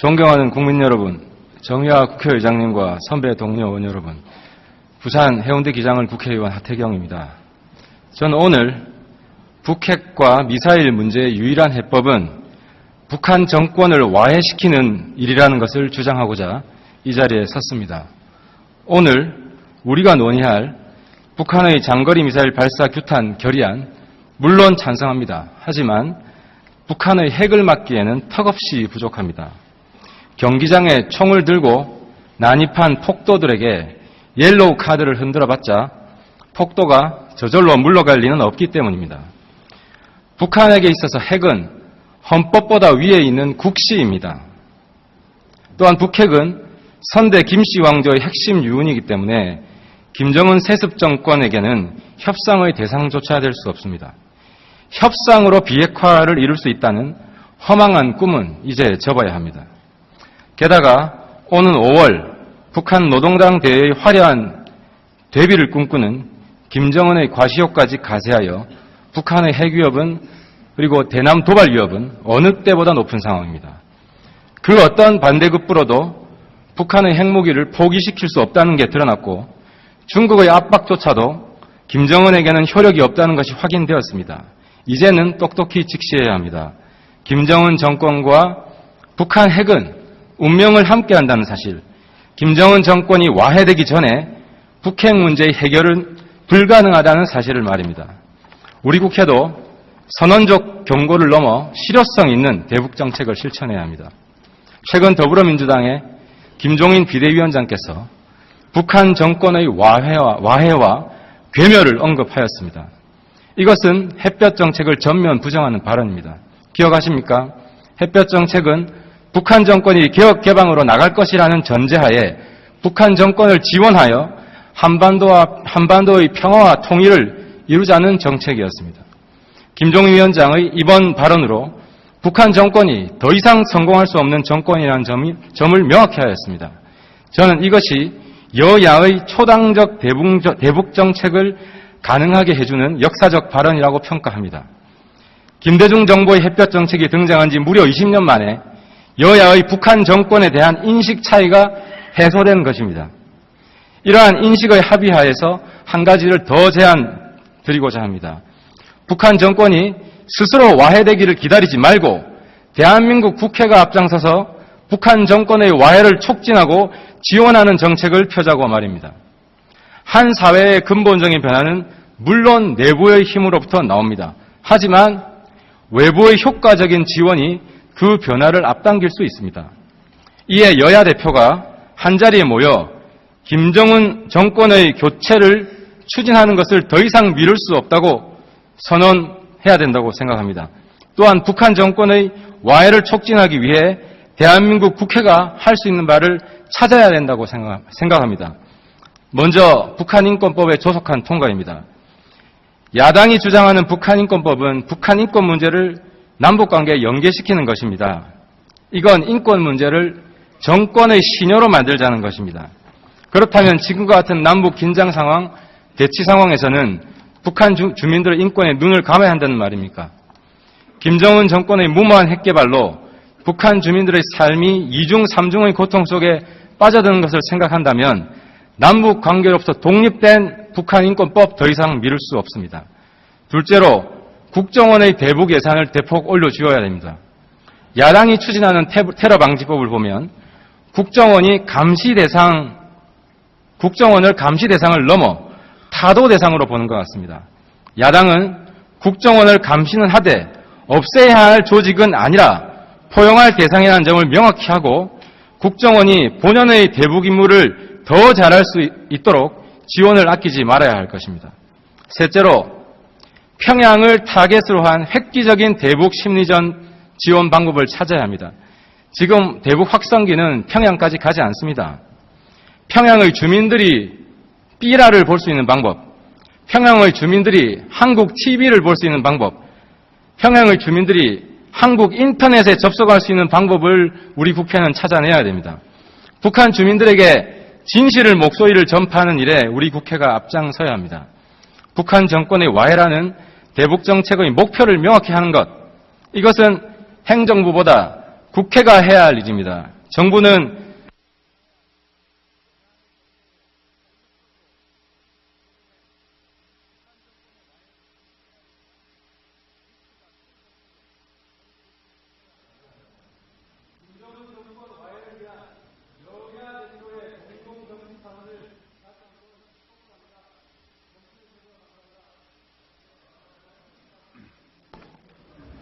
존경하는 국민 여러분, 정의화 국회의장님과 선배 동료 의원 여러분, 부산 해운대 기장을 국회의원 하태경입니다. 저는 오늘 북핵과 미사일 문제의 유일한 해법은 북한 정권을 와해시키는 일이라는 것을 주장하고자 이 자리에 섰습니다. 오늘 우리가 논의할 북한의 장거리 미사일 발사 규탄 결의안, 물론 찬성합니다. 하지만 북한의 핵을 막기에는 턱없이 부족합니다. 경기장에 총을 들고 난입한 폭도들에게 옐로우 카드를 흔들어봤자 폭도가 저절로 물러갈 리는 없기 때문입니다. 북한에게 있어서 핵은 헌법보다 위에 있는 국시입니다. 또한 북핵은 선대 김씨 왕조의 핵심 유언이기 때문에 김정은 세습 정권에게는 협상의 대상조차 될 수 없습니다. 협상으로 비핵화를 이룰 수 있다는 허망한 꿈은 이제 접어야 합니다. 게다가 오는 5월 북한 노동당 대회의 화려한 데뷔를 꿈꾸는 김정은의 과시욕까지 가세하여 북한의 핵 위협은 그리고 대남 도발 위협은 어느 때보다 높은 상황입니다. 그 어떤 반대급부로도 북한의 핵무기를 포기시킬 수 없다는 게 드러났고 중국의 압박조차도 김정은에게는 효력이 없다는 것이 확인되었습니다. 이제는 똑똑히 직시해야 합니다. 김정은 정권과 북한 핵은 운명을 함께한다는 사실, 김정은 정권이 와해되기 전에 북핵 문제의 해결은 불가능하다는 사실을 말입니다. 우리 국회도 선언적 경고를 넘어 실효성 있는 대북 정책을 실천해야 합니다. 최근 더불어민주당의 김종인 비대위원장께서 북한 정권의 와해와 괴멸을 언급하였습니다. 이것은 햇볕 정책을 전면 부정하는 발언입니다. 기억하십니까? 햇볕 정책은 북한 정권이 개혁 개방으로 나갈 것이라는 전제하에 북한 정권을 지원하여 한반도의 평화와 통일을 이루자는 정책이었습니다. 김종인 위원장의 이번 발언으로 북한 정권이 더 이상 성공할 수 없는 정권이라는 점을 명확히 하였습니다. 저는 이것이 여야의 초당적 대북 정책을 가능하게 해주는 역사적 발언이라고 평가합니다. 김대중 정부의 햇볕 정책이 등장한 지 무려 20년 만에 여야의 북한 정권에 대한 인식 차이가 해소된 것입니다. 이러한 인식의 합의하에서 한 가지를 더 제안 드리고자 합니다. 북한 정권이 스스로 와해되기를 기다리지 말고 대한민국 국회가 앞장서서 북한 정권의 와해를 촉진하고 지원하는 정책을 펴자고 말입니다. 한 사회의 근본적인 변화는 물론 내부의 힘으로부터 나옵니다. 하지만 외부의 효과적인 지원이 그 변화를 앞당길 수 있습니다. 이에 여야 대표가 한자리에 모여 김정은 정권의 교체를 추진하는 것을 더 이상 미룰 수 없다고 선언해야 된다고 생각합니다. 또한 북한 정권의 와해를 촉진하기 위해 대한민국 국회가 할 수 있는 바를 찾아야 된다고 생각합니다. 먼저 북한인권법의 조속한 통과입니다. 야당이 주장하는 북한인권법은 북한 인권 문제를 남북관계에 연계시키는 것입니다. 이건 인권 문제를 정권의 신여로 만들자는 것입니다. 그렇다면 지금과 같은 남북 긴장 상황, 대치 상황에서는 북한 주민들의 인권에 눈을 감아야 한다는 말입니까? 김정은 정권의 무모한 핵개발로 북한 주민들의 삶이 이중 삼중의 고통 속에 빠져드는 것을 생각한다면 남북 관계로부터 독립된 북한인권법 더 이상 미룰 수 없습니다. 둘째로 국정원의 대북 예산을 대폭 올려주어야 됩니다. 야당이 추진하는 테러 방지법을 보면 국정원을 감시 대상을 넘어 타도 대상으로 보는 것 같습니다. 야당은 국정원을 감시는 하되 없애야 할 조직은 아니라 포용할 대상이라는 점을 명확히 하고 국정원이 본연의 대북 임무를 더 잘할 수 있도록 지원을 아끼지 말아야 할 것입니다. 셋째로 평양을 타겟으로 한 획기적인 대북 심리전 지원 방법을 찾아야 합니다. 지금 대북 확성기는 평양까지 가지 않습니다. 평양의 주민들이 삐라를 볼 수 있는 방법, 평양의 주민들이 한국 TV를 볼 수 있는 방법, 평양의 주민들이 한국 인터넷에 접속할 수 있는 방법을 우리 국회는 찾아내야 됩니다. 북한 주민들에게 진실을 목소리를 전파하는 일에 우리 국회가 앞장서야 합니다. 북한 정권의 와해라는 대북 정책의 목표를 명확히 하는 것, 이것은 행정부보다 국회가 해야 할 일입니다. 정부는